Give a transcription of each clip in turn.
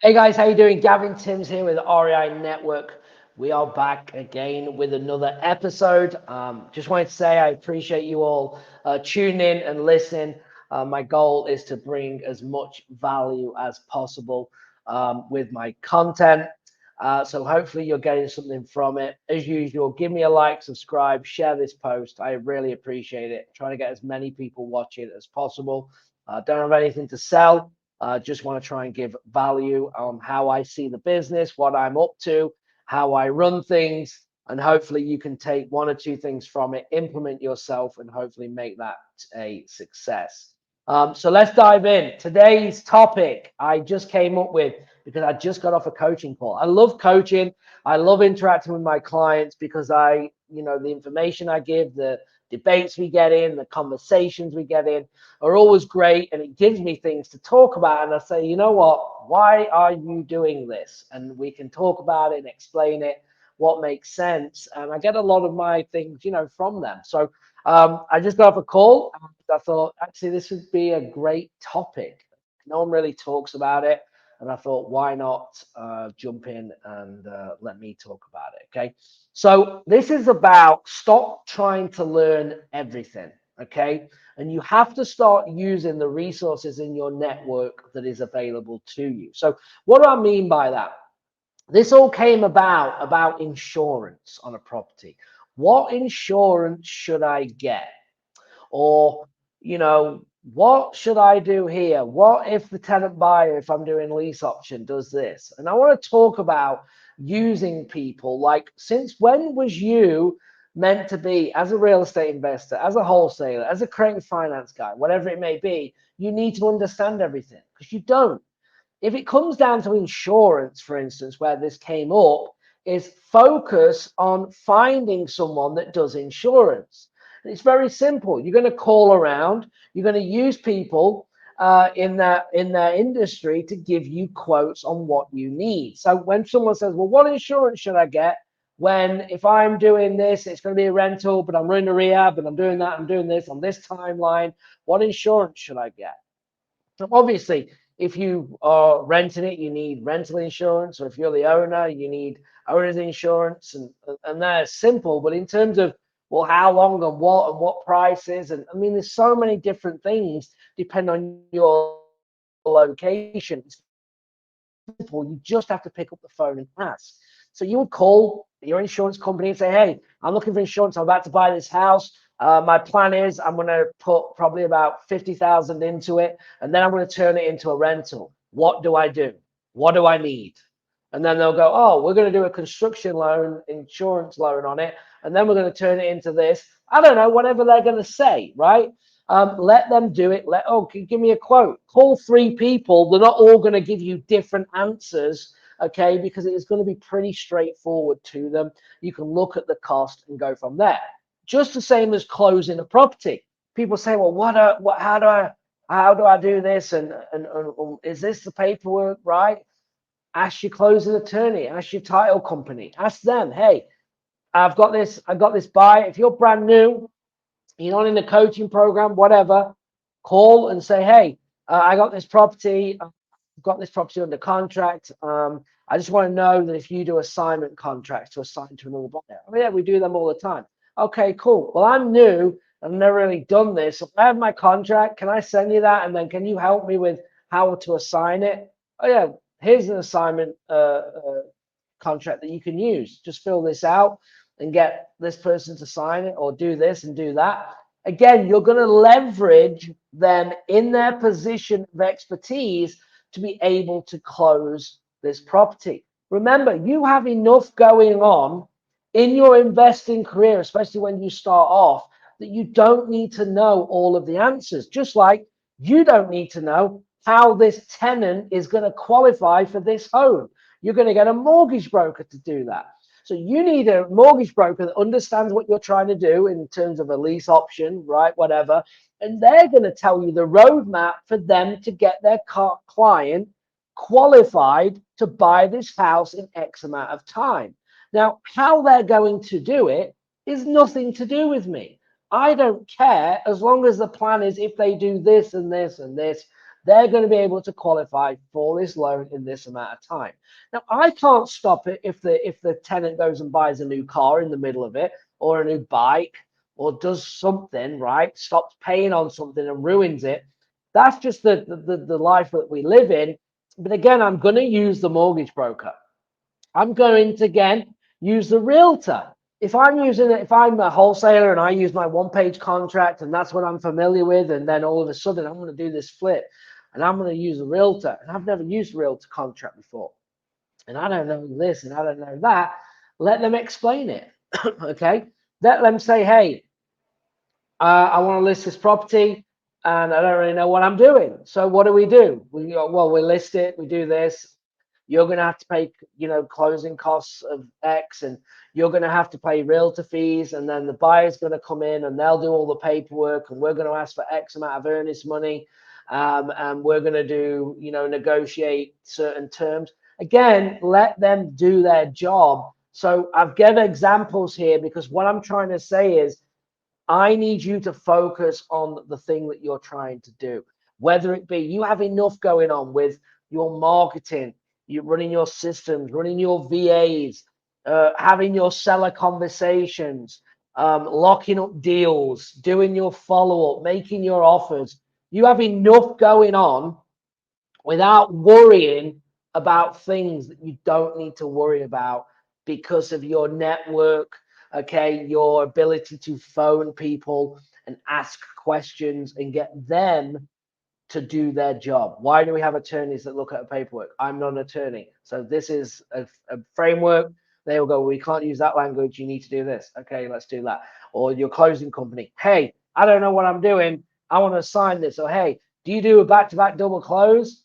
Hey guys, how you doing? Gavin Timms here with REI Network. We are back again with another episode. Just wanted to say I appreciate you all tuning in and listening. My goal is to bring as much value as possible with my content. So hopefully you're getting something from it. As usual, give me a like, subscribe, share this post. I really appreciate it. Trying to get as many people watching as possible. Don't have anything to sell. Just want to try and give value on how I see the business, what I'm up to, how I run things, and hopefully you can take one or two things from it, implement yourself, and hopefully make that a success. So let's dive in. Today's topic I just came up with because I just got off a coaching call. I love coaching. I love interacting with my clients because the information I give, the debates we get in, the conversations we get in are always great, and it gives me things to talk about. And I say, you know what? Why are you doing this? And we can talk about it and explain it, what makes sense. And I get a lot of my things, from them. So I just got off a call. And I thought, actually, this would be a great topic. No one really talks about it. And I thought, why not jump in and let me talk about it? Okay. So this is about stop trying to learn everything. Okay. And you have to start using the resources in your network that is available to you. So what do I mean by that? This all came about insurance on a property. What insurance should I get? Or, what should I do here? What if the tenant buyer, if I'm doing lease option, does this? And I want to talk about using people like, since when was you meant to be, as a real estate investor, as a wholesaler, as a creative finance guy, whatever it may be, you need to understand everything because you don't. If it comes down to insurance, for instance, where this came up, is focus on finding someone that does insurance. And it's very simple. You're going to call around. You're going to use people in their industry to give you quotes on what you need. So when someone says, "Well, what insurance should I get?" When if I'm doing this, it's going to be a rental, but I'm running a rehab and I'm doing that, I'm doing this on this timeline. What insurance should I get? So obviously, if you are renting it, you need rental insurance, or if you're the owner, you need owner's insurance, and they're simple. But in terms of how long and what prices, and I mean, there's so many different things depending on your location. It's very simple. You just have to pick up the phone and ask. So you would call your insurance company and say, "Hey, I'm looking for insurance. I'm about to buy this house. My plan is I'm going to put probably about 50,000 into it, and then I'm going to turn it into a rental. What do I do? What do I need?" And then they'll go, "Oh, we're going to do a construction loan, insurance loan on it, and then we're going to turn it into this." I don't know, whatever they're going to say, right? Let them do it. Give me a quote. Call three people. They're not all going to give you different answers, okay? Because it is going to be pretty straightforward to them. You can look at the cost and go from there. Just the same as closing a property. People say, "Well, how do I do this? And is this the paperwork right?" Ask your closing attorney, ask your title company, ask them, "Hey, I've got this buy." If you're brand new, you're not in the coaching program, whatever, call and say, "Hey, I got this property. I've got this property under contract. I just want to know that if you do assignment contracts to assign to another buyer." "Oh, yeah, we do them all the time." "Okay, cool. Well, I'm new. I've never really done this. So I have my contract. Can I send you that? And then can you help me with how to assign it?" "Oh, yeah, here's an assignment contract that you can use. Just fill this out and get this person to sign it, or do this and do that." Again, you're going to leverage them in their position of expertise to be able to close this property. Remember, you have enough going on in your investing career, especially when you start off, that you don't need to know all of the answers. Just like you don't need to know how this tenant is going to qualify for this home. You're going to get a mortgage broker to do that. So you need a mortgage broker that understands what you're trying to do in terms of a lease option, right? Whatever. And they're going to tell you the roadmap for them to get their client qualified to buy this house in X amount of time. Now, how they're going to do it is nothing to do with me. I don't care as long as the plan is, if they do this and this and this, they're going to be able to qualify for this loan in this amount of time. Now, I can't stop it if the tenant goes and buys a new car in the middle of it, or a new bike, or does something, right? Stops paying on something and ruins it. That's just the life that we live in. But again, I'm going to use the mortgage broker. I'm going to again use the realtor. If I'm using it, if I'm a wholesaler and I use my one-page contract and that's what I'm familiar with, and then all of a sudden I'm going to do this flip and I'm going to use a realtor, and I've never used a realtor contract before, and I don't know this and I don't know that, let them explain it. Okay, let them say, hey, I want to list this property and I don't really know what I'm doing. So what do? We go, well, we list it, we do this. You're going to have to pay, closing costs of X, and you're going to have to pay realtor fees. And then the buyer's going to come in and they'll do all the paperwork, and we're going to ask for X amount of earnest money. And we're going to do, negotiate certain terms. Again, let them do their job. So I've given examples here because what I'm trying to say is, I need you to focus on the thing that you're trying to do. Whether it be you have enough going on with your marketing, you running your systems, running your VAs, having your seller conversations, locking up deals, doing your follow up, making your offers. You have enough going on without worrying about things that you don't need to worry about because of your network, okay, your ability to phone people and ask questions and get them to do their job. Why do we have attorneys that look at the paperwork? I'm not an attorney. So this is a framework. They will go, we can't use that language. You need to do this. Okay, let's do that. Or your closing company. Hey, I don't know what I'm doing. I want to sign this. Or hey, do you do a back-to-back double close?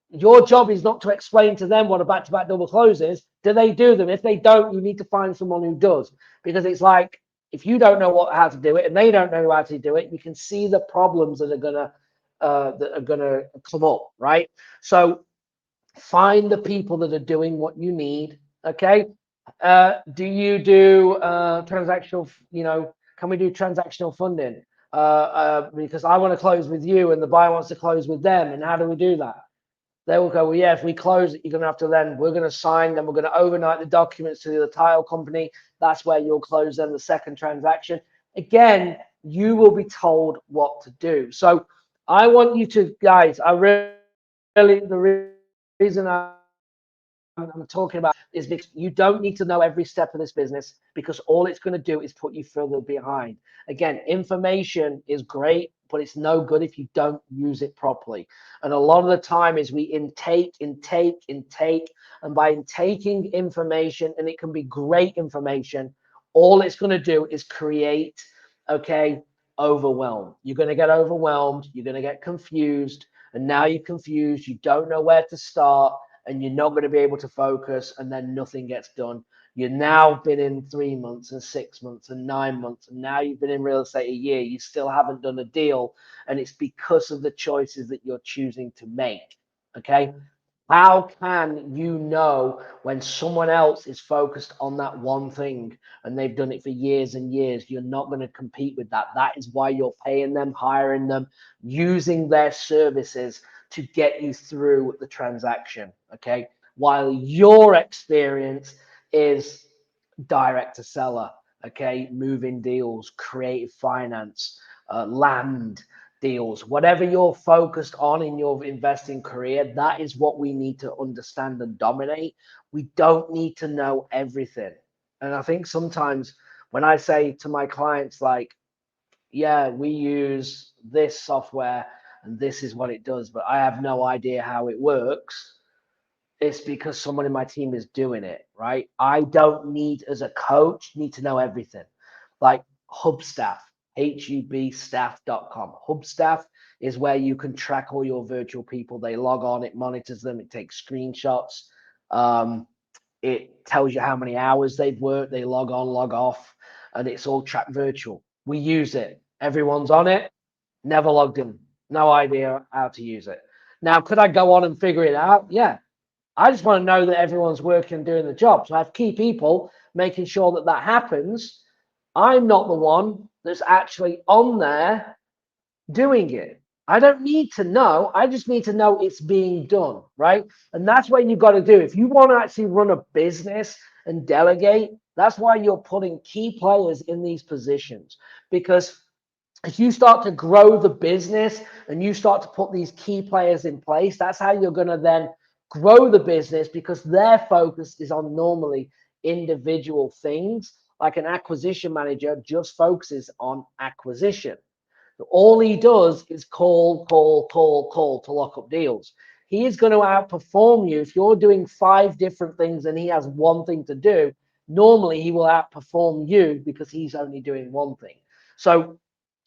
Your job is not to explain to them what a back-to-back double close is. Do they do them? If they don't, you need to find someone who does, because it's like, if you don't know how to do it and they don't know how to do it, you can see the problems that are gonna come up, right? So find the people that are doing what you need. Okay. Do you do transactional? Can we do transactional funding? Because I want to close with you and the buyer wants to close with them, and how do we do that? They will go, well, yeah, if we close it, you're going to have to we're going to sign, then we're going to overnight the documents to the title company. That's where you'll close then the second transaction. Again, you will be told what to do. So I want you to, guys, the reason I'm talking about is because you don't need to know every step of this business, because all it's going to do is put you further behind. Again, information is great, but it's no good if you don't use it properly. And a lot of the time is we intake, and by intaking information, and it can be great information, all it's going to do is create, okay, overwhelm. You're going to get overwhelmed, you're going to get confused, and now you're confused, you don't know where to start, and you're not going to be able to focus, and then nothing gets done. You've now been in 3 months and 6 months and 9 months, and now you've been in real estate a year. You still haven't done a deal, and it's because of the choices that you're choosing to make. Okay. How can you know when someone else is focused on that one thing and they've done it for years and years? You're not going to compete with that. That is why you're paying them, hiring them, using their services to get you through the transaction. Okay. While your experience is direct to seller, okay, moving deals, creative finance, land deals, whatever you're focused on in your investing career, that is what we need to understand and dominate. We don't need to know everything. And I think sometimes when I say to my clients, like, yeah, we use this software and this is what it does, but I have no idea how it works, it's because someone in my team is doing it, right? I don't need, as a coach, need to know everything. Like Hubstaff, hubstaff.com. Hubstaff is where you can track all your virtual people. They log on, it monitors them, it takes screenshots. It tells you how many hours they've worked, they log on, log off, and it's all tracked virtual. We use it. Everyone's on it, never logged in. No idea how to use it. Now, could I go on and figure it out? Yeah. I just want to know that everyone's working and doing the job. So I have key people making sure that that happens. I'm not the one that's actually on there doing it. I don't need to know. I just need to know it's being done, right? And that's what you've got to do. If you want to actually run a business and delegate, that's why you're putting key players in these positions. Because as you start to grow the business and you start to put these key players in place, that's how you're going to then grow the business, because their focus is on normally individual things. Like an acquisition manager just focuses on acquisition. All he does is call to lock up deals. He is going to outperform you. If you're doing 5 different things and he has one thing to do, normally he will outperform you because he's only doing one thing. So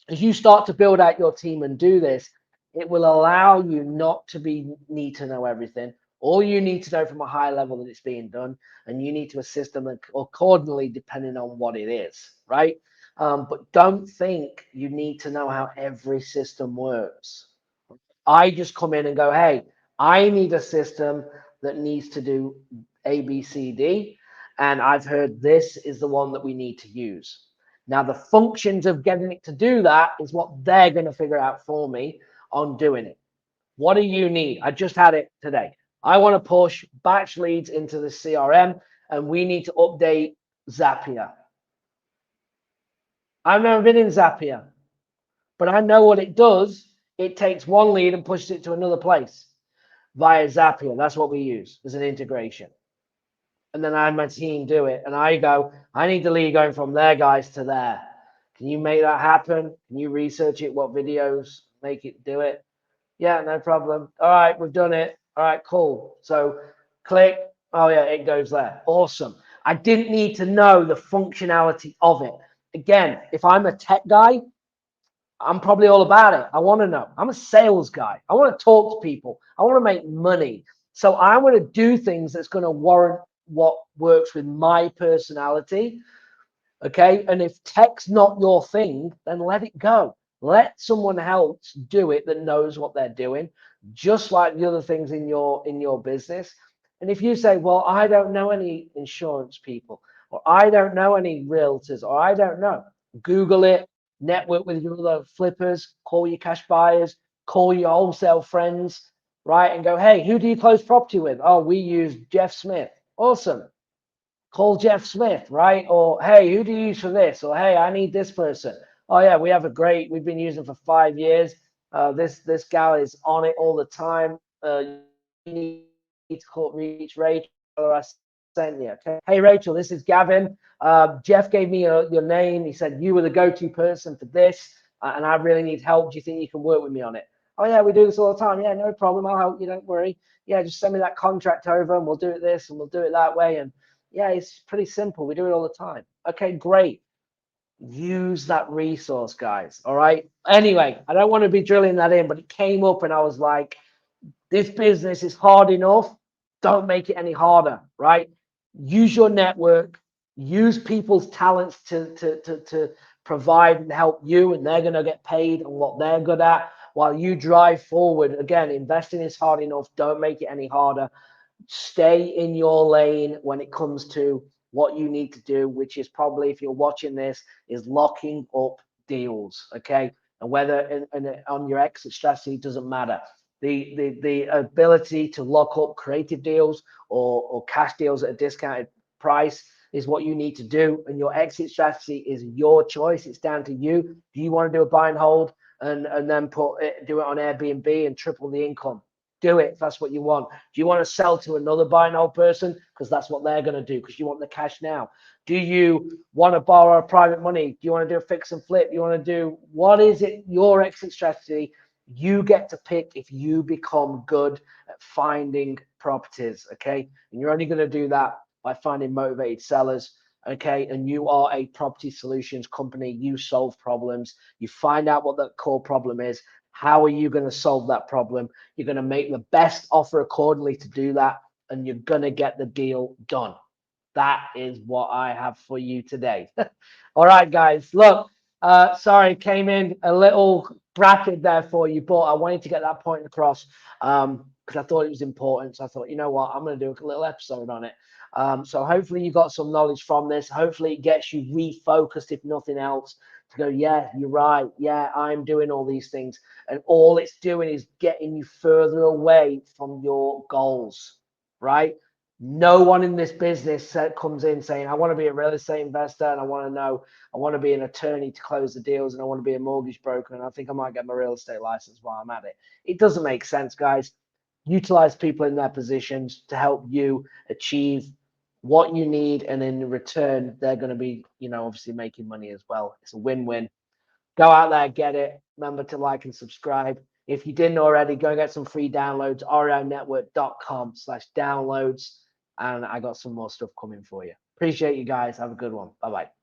as you start to build out your team and do this, it will allow you not to need to know everything. All you need to know from a high level that it's being done, and you need to assist them accordingly depending on what it is, right? But don't think you need to know how every system works. I just come in and go, hey, I need a system that needs to do A, B, C, D. And I've heard this is the one that we need to use. Now, the functions of getting it to do that is what they're going to figure out for me on doing it. What do you need? I just had it today. I want to push batch leads into the CRM, and we need to update Zapier. I've never been in Zapier, but I know what it does. It takes one lead and pushes it to another place via Zapier. That's what we use as an integration. And then I have my team do it. And I go, I need the lead going from their guys to there. Can you make that happen? Can you research it? What videos make it do it? Yeah, no problem. All right, we've done it. All right, cool. So click. Oh, yeah, it goes there. Awesome. I didn't need to know the functionality of it. Again, if I'm a tech guy, I'm probably all about it. I want to know. I'm a sales guy. I want to talk to people. I want to make money. So I want to do things that's going to warrant what works with my personality. Okay. And if tech's not your thing, then let it go. Let someone else do it that knows what they're doing, just like the other things in your business. And if you say, well, I don't know any insurance people, or I don't know any realtors, or I don't know, Google it, network with your other flippers, call your cash buyers, call your wholesale friends, right? And go, hey, who do you close property with? Oh, we use Jeff Smith. Awesome. Call Jeff Smith, right? Or, hey, who do you use for this? Or, hey, I need this person. Oh, yeah, we've been using for 5 years. This gal is on it all the time. You need to reach Rachel. I sent you. Okay. Hey, Rachel, this is Gavin. Jeff gave me your name. He said you were the go-to person for this, and I really need help. Do you think you can work with me on it? Oh, yeah, we do this all the time. Yeah, no problem. I'll help you. Don't worry. Yeah, just send me that contract over and we'll do it this and we'll do it that way. And yeah, it's pretty simple. We do it all the time. Okay, great. Use that resource, guys. All right. Anyway, I don't want to be drilling that in, but it came up and I was like, this business is hard enough. Don't make it any harder, right? Use your network, use people's talents to provide and help you, and they're going to get paid on what they're good at while you drive forward. Again, investing is hard enough. Don't make it any harder. Stay in your lane when it comes to what you need to do, which is probably, if you're watching this, is locking up deals. Okay. And whether on your exit strategy doesn't matter. The ability to lock up creative deals or cash deals at a discounted price is what you need to do. And your exit strategy is your choice. It's down to you. Do you want to do a buy and hold and then do it on Airbnb and triple the income? Do it if that's what you want. Do you want to sell to another buy and hold person? Because that's what they're going to do, because you want the cash now. Do you want to borrow private money? Do you want to do a fix and flip? You want to do, what is it, your exit strategy? You get to pick if you become good at finding properties, okay? And you're only going to do that by finding motivated sellers, okay? And you are a property solutions company. You solve problems. You find out what the core problem is. How are you going to solve that problem? You're going to make the best offer accordingly to do that, and you're going to get the deal done. That is what I have for you today. All right, guys. Look, sorry, came in a little rapid there for you, but I wanted to get that point across because I thought it was important. So I thought, you know what, I'm going to do a little episode on it. So hopefully you got some knowledge from this. Hopefully it gets you refocused, if nothing else, to go, yeah, you're right. Yeah, I'm doing all these things. And all it's doing is getting you further away from your goals, right? No one in this business comes in saying, I want to be a real estate investor and I want to be an attorney to close the deals and I want to be a mortgage broker and I think I might get my real estate license while I'm at it. It doesn't make sense, guys. Utilize people in their positions to help you achieve what you need, and in return, they're going to be, obviously making money as well. It's a win-win. Go out there, get it. Remember to like and subscribe. If you didn't already, go and get some free downloads, reinetwork.com/downloads. And I got some more stuff coming for you. Appreciate you guys. Have a good one. Bye-bye.